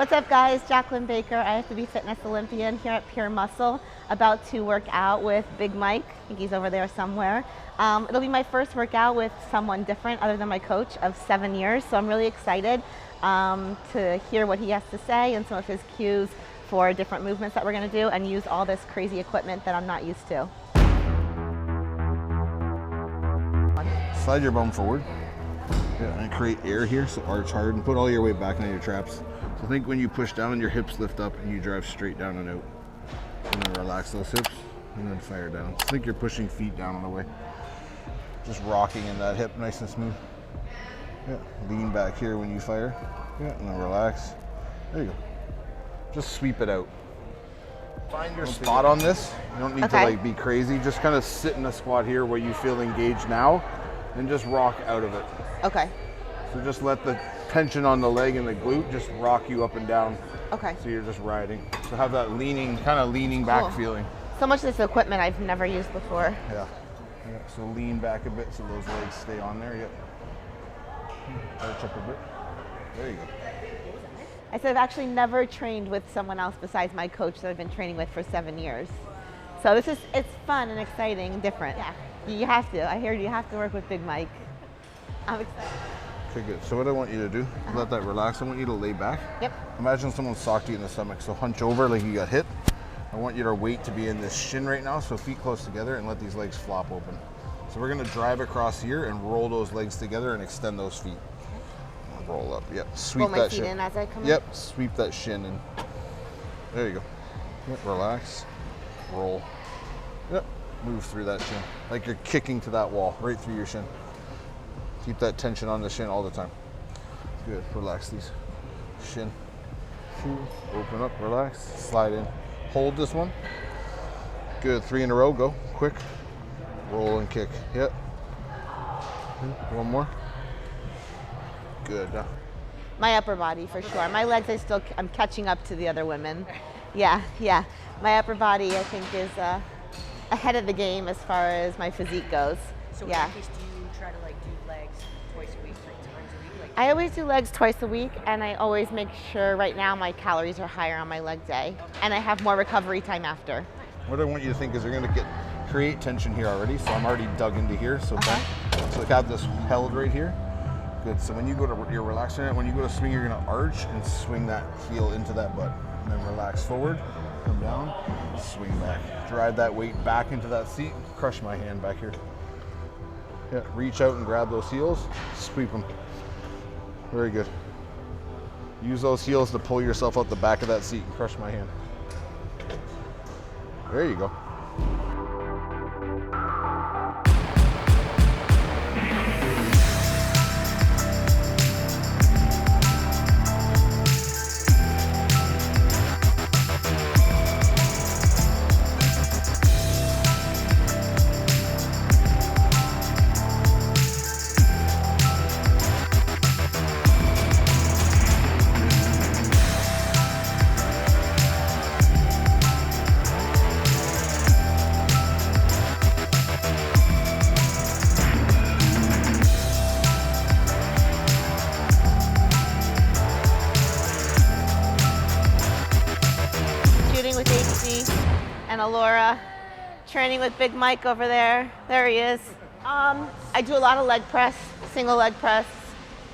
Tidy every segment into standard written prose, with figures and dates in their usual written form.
What's up guys, Jaclyn Baker. I have to be Fitness Olympian here at Pure Muscle, about to work out with Big Mike. I think he's over there somewhere. It'll be my first workout with someone different other than my coach of 7 years, so I'm really excited to hear what he has to say and some of his cues for different movements that we're going to do and use all this crazy equipment that I'm not used to. Slide your bum forward. Yeah, and create air here, so arch hard and put all your weight back on your traps. So think when you push down, your hips lift up and you drive straight down and out. And then relax those hips and then fire down. So think you're pushing feet down on the way. Just rocking in that hip nice and smooth. Yeah, lean back here when you fire. Yeah, and then relax. There you go. Just sweep it out. Find your spot on this. You don't need to like be crazy. Just kind of sit in a squat here where you feel engaged now and just rock out of it. Okay. So just let the tension on the leg and the glute just rock you up and down. Okay. So you're just riding. So have that leaning, kind of leaning back feeling. So much of this equipment I've never used before. Yeah. So lean back a bit so those legs stay on there. Yep. Arch up a bit. There you go. I said I've actually never trained with someone else besides my coach that I've been training with for 7 years. So it's fun and exciting and different. Yeah. You have to. I hear you have to work with Big Mike. I'm excited. Okay, good. So what I want you to do, let that relax. I want you to lay back. Yep. Imagine someone socked you in the stomach. So hunch over like you got hit. I want your weight to be in this shin right now, so feet close together and let these legs flop open. So we're gonna drive across here and roll those legs together and extend those feet. Roll up, yep. Sweep roll my that feet shin in as I come Yep, in? sweep that shin in. There you go. Yep, relax, roll. Yep, move through that shin. Like you're kicking to that wall, right through your shin. Keep that tension on the shin all the time. Good, relax these. Shin, open up, relax, slide in. Hold this one. Good, 3 in a row, go, quick. Roll and kick, yep. One more. Good. My upper body for sure. My legs, I'm catching up to the other women. Yeah. My upper body, I think, is ahead of the game as far as my physique goes. So in that case, do you try to do legs twice a week, 3 times a week? I always do legs twice a week, and I always make sure right now my calories are higher on my leg day, and I have more recovery time after. What I want you to think is you're going to create tension here already, so I'm already dug into here, so so have this held right here. Good, so when you go to, you're relaxing it, when you go to swing, you're gonna arch and swing that heel into that butt. And then relax forward, come down, swing back. Drive that weight back into that seat, crush my hand back here. Yeah, reach out and grab those heels, sweep them. Very good. Use those heels to pull yourself out the back of that seat and crush my hand. There you go. With HC and Alora, training with Big Mike over there. There he is. I do a lot of leg press, single leg press,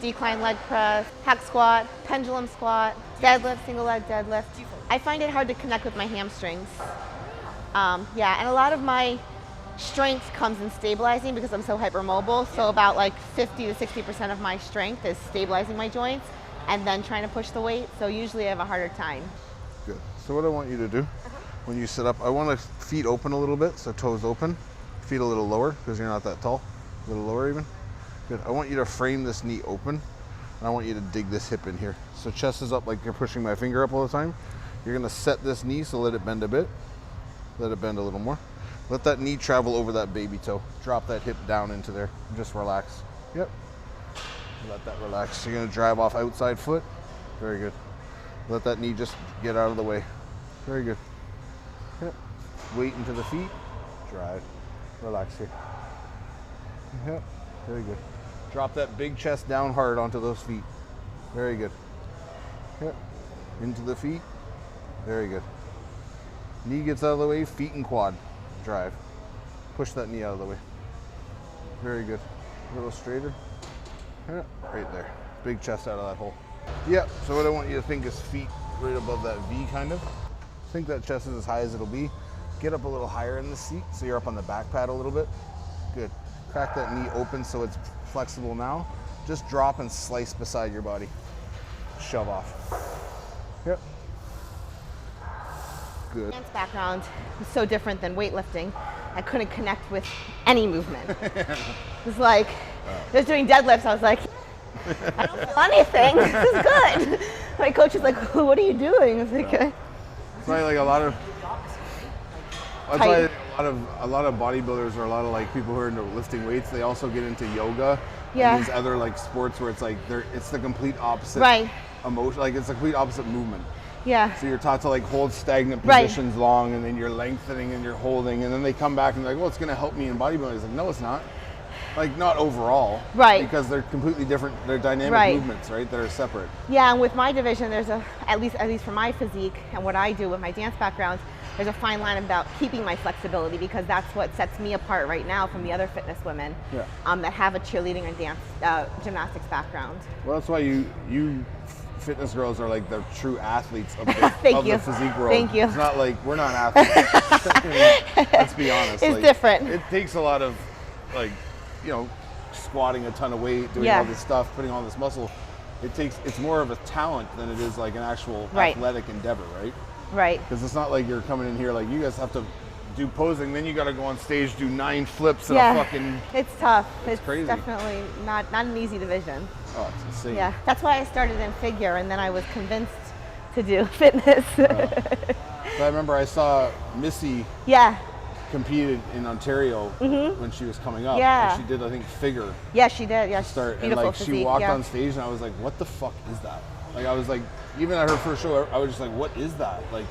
decline leg press, hack squat, pendulum squat, deadlift, single leg deadlift. I find it hard to connect with my hamstrings. Yeah, and a lot of my strength comes in stabilizing because I'm so hypermobile. So about like 50 to 60% of my strength is stabilizing my joints and then trying to push the weight. So usually I have a harder time. Good. So what I want you to do when you sit up, I want the feet open a little bit, so toes open, feet a little lower because you're not that tall, a little lower even. Good. I want you to frame this knee open, and I want you to dig this hip in here. So chest is up like you're pushing my finger up all the time. You're gonna set this knee, so let it bend a bit. Let it bend a little more. Let that knee travel over that baby toe. Drop that hip down into there. Just relax. Yep. Let that relax. You're gonna drive off outside foot. Very good. Let that knee just get out of the way. Very good. Yep. Weight into the feet. Drive. Relax here. Yep. Very good. Drop that big chest down hard onto those feet. Very good. Yep. into the feet. Very good. Knee gets out of the way, feet and quad. Drive. Push that knee out of the way. Very good. A little straighter. Yeah, right there. Big chest out of that hole. Yeah, so what I want you to think is feet right above that V kind of. Think that chest is as high as it'll be. Get up a little higher in the seat so you're up on the back pad a little bit. Good. Crack that knee open so it's flexible now. Just drop and slice beside your body. Shove off. Yep. Good. Dance background was so different than weightlifting. I couldn't connect with any movement. It was like, I was doing deadlifts, I was like, I don't feel anything, this is good. My coach was like, what are you doing? I was like, It's probably like a lot of, that's why a lot of bodybuilders or a lot of like people who are into lifting weights, they also get into yoga Yeah. and these other like sports where it's like it's the complete opposite Right. emotion, like it's the complete opposite movement. yeah, So you're taught to like hold stagnant Right. positions long, and then you're lengthening and you're holding, and then they come back and they're like, well, it's gonna help me in bodybuilding. It's like, no, it's not. Like not overall. Right. Because they're completely different, they're dynamic Right. movements, right? That are separate. yeah. And with my division, there's at least for my physique and what I do with my dance background, there's a fine line about keeping my flexibility, because that's what sets me apart right now from the other fitness women Yeah. that have a cheerleading and dance gymnastics background. Well, that's why you fitness girls are like the true athletes of the, Thank of you. the physique world. Thank you. It's not like we're not athletes. I mean, let's be honest. It's like, different. It takes a lot of like, you know, squatting a ton of weight, doing Yeah. all this stuff, putting on this muscle. It's more of a talent than it is like an actual Right. athletic endeavor, right? Right. Because it's not like you're coming in here like you guys have to do posing, then you got to go on stage, do 9 flips and Yeah. a fucking. It's tough. It's crazy. definitely not an easy division. Oh, it's insane. Yeah, that's why I started in figure, and then I was convinced to do fitness. So I remember I saw Missy Yeah, competed in Ontario when she was coming up. Yeah. And she did, I think, figure yeah, she did. Yeah, start. And beautiful like physique. she walked yeah. on stage and I was like, what the fuck is that? Like I was like, even at her first show, I was just like, what is that? Like,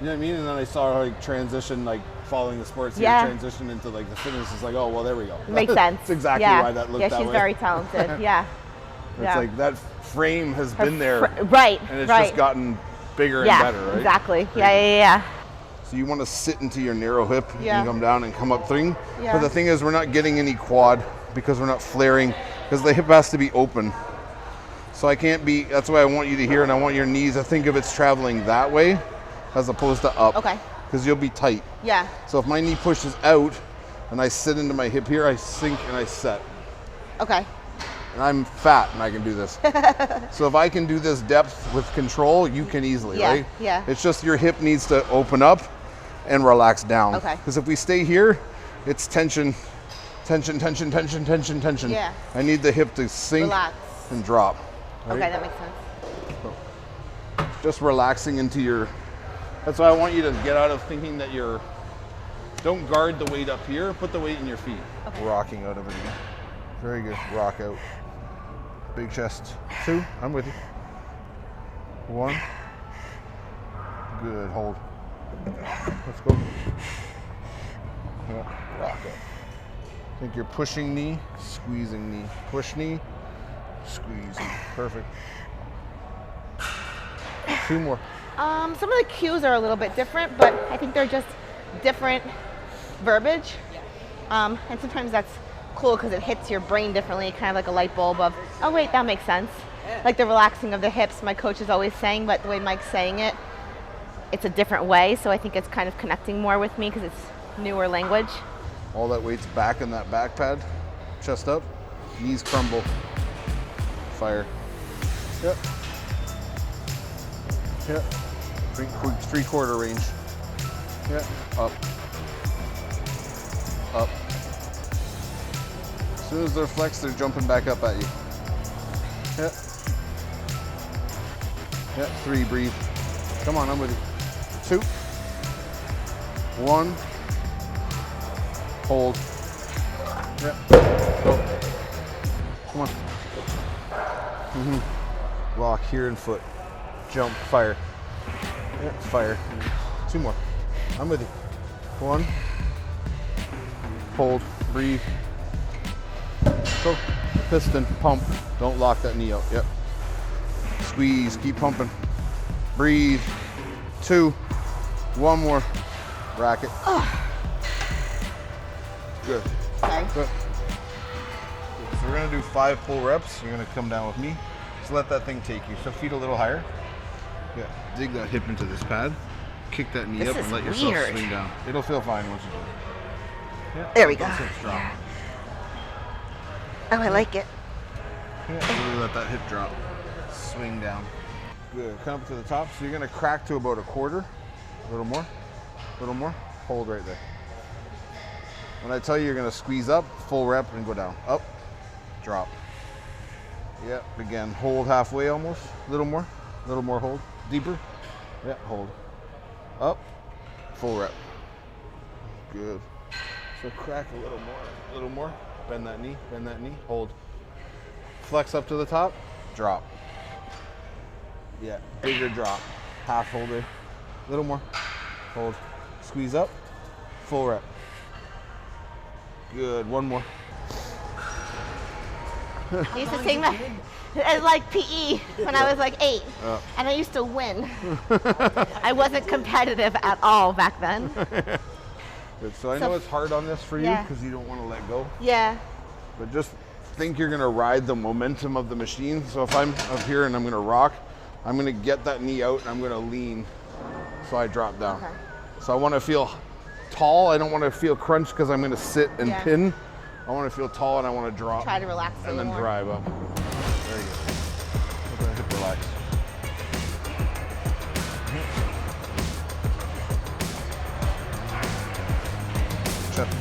you know what I mean? And then I saw her like transition, like following the sports here, Yeah. transition into like the fitness. It's like, oh, well, there we go. Makes sense. That's exactly yeah. why that looked yeah, that she's way. very talented. Yeah. It's yeah. like that frame has Her been there. right. And it's right. just gotten bigger yeah, and better, right? exactly. Yeah. So you want to sit into your narrow hip Yeah. and come down and come up thing. Yeah. But the thing is, we're not getting any quad because we're not flaring, because the hip has to be open. So I can't be, that's why I want you to hear, and I want your knees to think of it's traveling that way as opposed to up. Okay. Because you'll be tight. Yeah. So if my knee pushes out and I sit into my hip here, I sink and I set. Okay. And I'm fat and I can do this. So if I can do this depth with control, you can easily, Yeah, right? yeah. It's just your hip needs to open up and relax down. Okay. Because if we stay here, it's tension, tension, tension, tension, tension, tension. Yeah. I need the hip to sink Relax. and drop. right? Okay, that makes sense. Just relaxing into your, that's why I want you to get out of thinking that you're, don't guard the weight up here, put the weight in your feet. Okay. Rocking out of it again. Very good, rock out. Big chest, 2, I'm with you. 1, good, hold. Let's go. Yeah, rock out. Think you're pushing knee, squeezing knee. Push knee, squeeze knee, perfect. 2 more. Some of the cues are a little bit different, but I think they're just different verbiage. And sometimes that's cool because it hits your brain differently, kind of like a light bulb of, oh wait, that makes sense. Like the relaxing of the hips, my coach is always saying, but the way Mike's saying it, it's a different way. So I think it's kind of connecting more with me because it's newer language. All that weight's back in that back pad. Chest up, knees crumble. Fire. Yep. Yep. 3/4 range. Yep. Up. Up. As soon as they're flexed, they're jumping back up at you. Yep. Yep. 3, breathe. Come on, I'm with you. 2. 1. Hold. Yep. Go. Come on. Lock here and foot. Jump. Fire. Yep. Fire. 2 more. I'm with you. 1. Hold. Breathe. Go. Piston. Pump. Don't lock that knee out. Yep. Squeeze. Keep pumping. Breathe. 2. 1 more. Rack it. Good. Sorry. Good. So we're gonna do 5 full reps. You're gonna come down with me. Just let that thing take you. So feet a little higher. Yeah. Dig that hip into this pad. Kick that knee This up is and let yourself weird. swing down. It'll feel fine once you do it. Yeah. There we go. Those hips drop. Yeah. Oh, I like it. Yeah. Really let that hip drop. Swing down. Good. Come up to the top. So you're gonna crack to about a quarter. A little more. A little more. Hold right there. When I tell you, you're gonna squeeze up, full rep, and go down. Up, drop. Yep. Again, hold halfway almost. A little more. A little more hold. Deeper. Yeah. Hold. Up. Full rep. Good. So crack a little more. A little more. Bend that knee. Bend that knee. Hold. Flex up to the top. Drop. Yeah, bigger drop. Half hold there. A little more. Hold. Squeeze up. Full rep. Good. One more. I used to sing that as like PE when I was like 8, and I used to win. I wasn't competitive at all back then. Good. So I know it's hard on this for you Yeah. because you don't want to let go, Yeah. but just think you're going to ride the momentum of the machine. So if I'm up here and I'm going to rock, I'm going to get that knee out and I'm going to lean so I drop down. Okay. So I want to feel tall. I don't want to feel crunched because I'm going to sit and Yeah. pin. I want to feel tall and I want to drop. Try to relax a and then little more. drive up. There you go. Let that hip relax. Chest.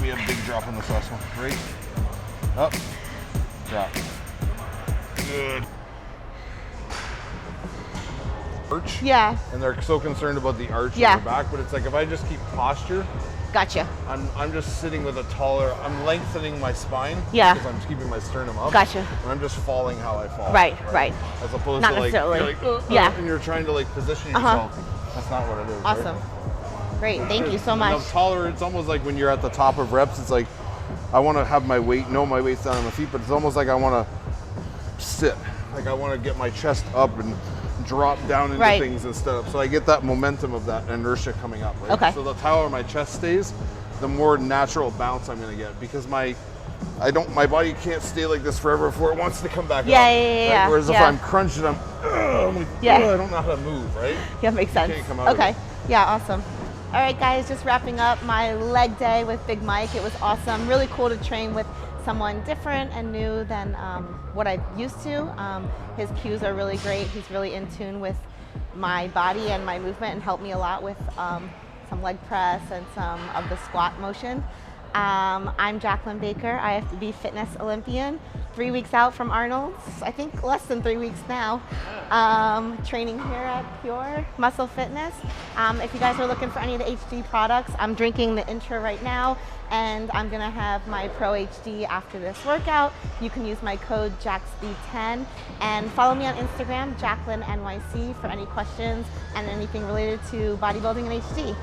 We have a big drop on this last one. Right. Up. Drop. Good. Arch. Yeah. And they're so concerned about the arch Yeah. in their back, but it's like if I just keep posture, Gotcha. I'm just sitting with a taller, I'm lengthening my spine. Yeah. Because I'm keeping my sternum up. Gotcha. And I'm just falling how I fall. Right, right. As opposed Not to like, necessarily. you're like, Yeah. and you're trying to like position Uh-huh. yourself. That's not what it is. Awesome. Right? Great. Thank you so And much. the taller, it's almost like when you're at the top of reps, it's like, I want to have my weight, know my weight's down on my feet, but it's almost like I want to sit. Like I want to get my chest up and drop down into Right. things instead of, so I get that momentum of that inertia coming up, right? Okay. So the taller my chest stays, the more natural bounce I'm gonna get because my body can't stay like this forever before it wants to come back Yeah, up. yeah, yeah, yeah. Whereas if Yeah. I'm crunched and I'm like, Yeah. I don't know how to move, right? Yeah, makes sense. can't come out of Okay. it. Yeah, awesome. All right, guys, just wrapping up my leg day with Big Mike. It was awesome. Really cool to train with someone different and new than what I'm used to. His cues are really great. He's really in tune with my body and my movement and helped me a lot with some leg press and some of the squat motion. I'm JACLYN Baker, IFBB Fitness Olympian, 3 weeks out from Arnold's, I think less than 3 weeks now, training here at Pure Muscle Fitness. If you guys are looking for any of the HD products, I'm drinking the Intra right now, and I'm gonna have my Pro HD after this workout. You can use my code JACSB10 and follow me on Instagram, JACLYN NYC, for any questions and anything related to bodybuilding and HD.